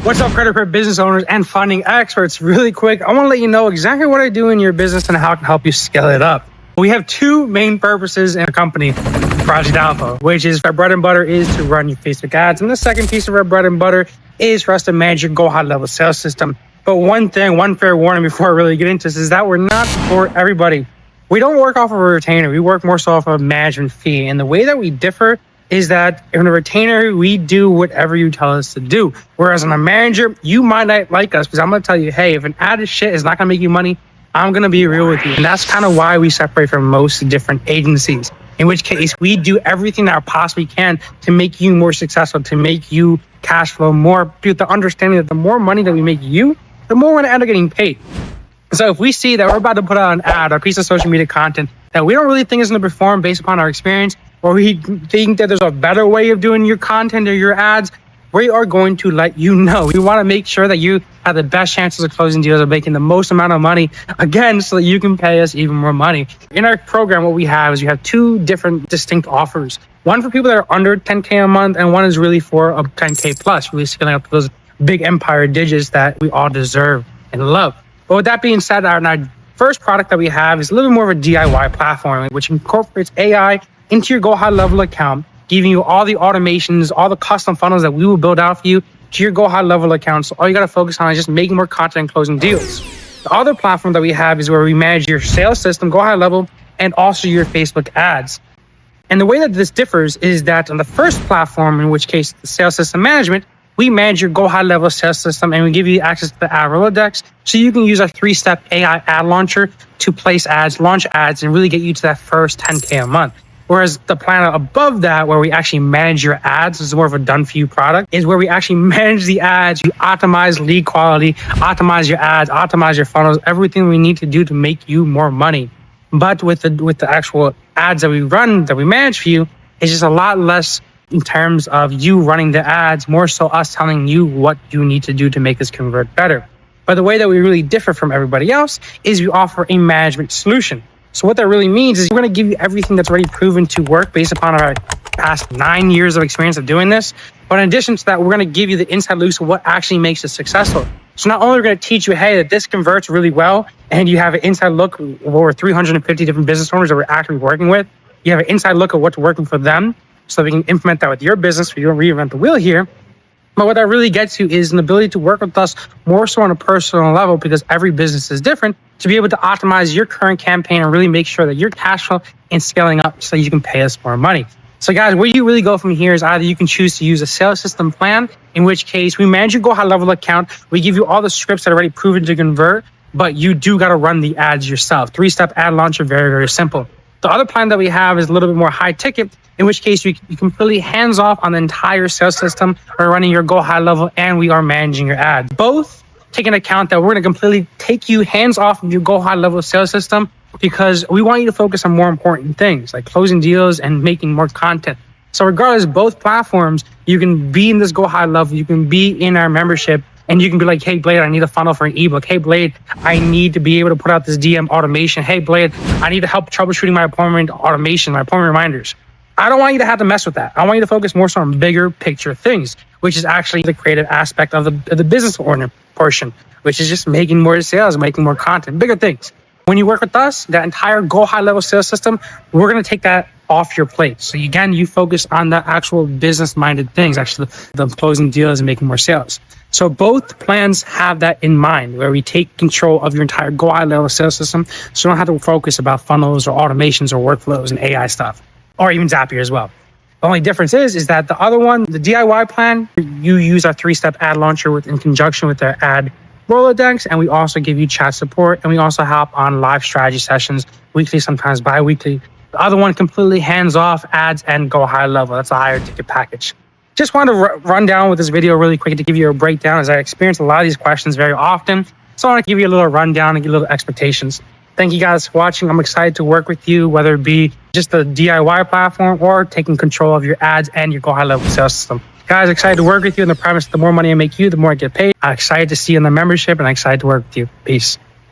What's up, credit card business owners and funding experts? Really quick, I want to let you know exactly what I do in your business and how I can help you scale it up. We have two main purposes in our company, Project Alpha, which is our bread and butter is to run your Facebook ads. And the second piece of our bread and butter is for us to manage your go high level sales system. But one fair warning before I really get into this is that we're not for everybody. We don't work off of a retainer. We work more so off of a management fee. And the way that we differ is that in a retainer, we do whatever you tell us to do. Whereas on a manager, you might not like us because I'm going to tell you, hey, if an ad is shit, it's not going to make you money, I'm going to be real with you. And that's kind of why we separate from most different agencies. In which case, we do everything that we possibly can to make you more successful, to make you cash flow more, with the understanding that the more money that we make you, the more we're going to end up getting paid. So if we see that we're about to put out an ad or a piece of social media content that we don't really think is going to perform based upon our experience, or we think that there's a better way of doing your content or your ads, we are going to let you know. We want to make sure that you have the best chances of closing deals, of making the most amount of money, again, so that you can pay us even more money. In our program, what we have is we have two different distinct offers. One for people that are under 10K a month, and one is really for a 10K plus, really scaling up to those big empire digits that we all deserve and love. But with that being said, our first product that we have is a little bit more of a DIY platform, which incorporates AI into your Go High Level account, giving you all the automations, all the custom funnels that we will build out for you to your Go High Level account. So all you got to focus on is just making more content and closing deals. The other platform that we have is where we manage your sales system, Go High Level, and also your Facebook ads. And the way that this differs is that on the first platform, in which case the sales system management, we manage your Go High Level sales system and we give you access to the ad Rolodex so you can use our 3-step AI ad launcher to place ads, launch ads, and really get you to that first 10K a month. Whereas the plan above that, where we actually manage your ads, this is more of a done-for-you product, is where we actually manage the ads, you optimize lead quality, optimize your ads, optimize your funnels, everything we need to do to make you more money. But with the actual ads that we run, that we manage for you, it's just a lot less in terms of you running the ads, more so us telling you what you need to do to make this convert better. But the way that we really differ from everybody else is we offer a management solution. So what that really means is we're going to give you everything that's already proven to work based upon our past 9 years of experience of doing this. But in addition to that, we're going to give you the inside loop of what actually makes it successful. So not only are we going to teach you, hey, that this converts really well, and you have an inside look of over 350 different business owners that we're actively working with. You have an inside look of what's working for them so we can implement that with your business so you don't reinvent the wheel here. But what that really gets you is an ability to work with us more so on a personal level, because every business is different, to be able to optimize your current campaign and really make sure that your cash flow is scaling up so you can pay us more money. So guys, where you really go from here is either you can choose to use a sales system plan, in which case we manage your Go High Level account. We give you all the scripts that are already proven to convert, but you do got to run the ads yourself. 3-step ad launcher, very, very simple. The other plan that we have is a little bit more high ticket, in which case you completely hands off on the entire sales system. We're running your Go High Level and we are managing your ads. Both take into account that we're going to completely take you hands off of your Go High Level sales system, because we want you to focus on more important things like closing deals and making more content. So regardless, both platforms, you can be in this Go High Level, you can be in our membership, and you can be like, hey, Blade, I need a funnel for an ebook. Hey, Blade, I need to be able to put out this DM automation. Hey, Blade, I need to help troubleshooting my appointment automation, my appointment reminders. I don't want you to have to mess with that. I want you to focus more so on bigger picture things, which is actually the creative aspect of the business owner portion, which is just making more sales, making more content, bigger things. When you work with us, that entire Go High Level sales system, we're going to take that off your plate. So again, you focus on the actual business-minded things, actually the closing deals and making more sales. So both plans have that in mind, where we take control of your entire Go High Level sales system, so you don't have to focus about funnels or automations or workflows and AI stuff, or even Zapier as well. The only difference is that the other one, the DIY plan, you use our 3-step ad launcher in conjunction with our ad Rolodex, and we also give you chat support, and we also help on live strategy sessions, weekly, sometimes bi-weekly. The other one, completely hands-off ads and Go High Level. That's a higher ticket package. Just wanted to run down with this video really quick to give you a breakdown, as I experience a lot of these questions very often. So I want to give you a little rundown and give you a little expectations. Thank you guys for watching. I'm excited to work with you, whether it be just the DIY platform or taking control of your ads and your Go High Level sales system. Guys, excited to work with you, and the premise, the more money I make you, the more I get paid. I'm excited to see you in the membership, and I'm excited to work with you. Peace.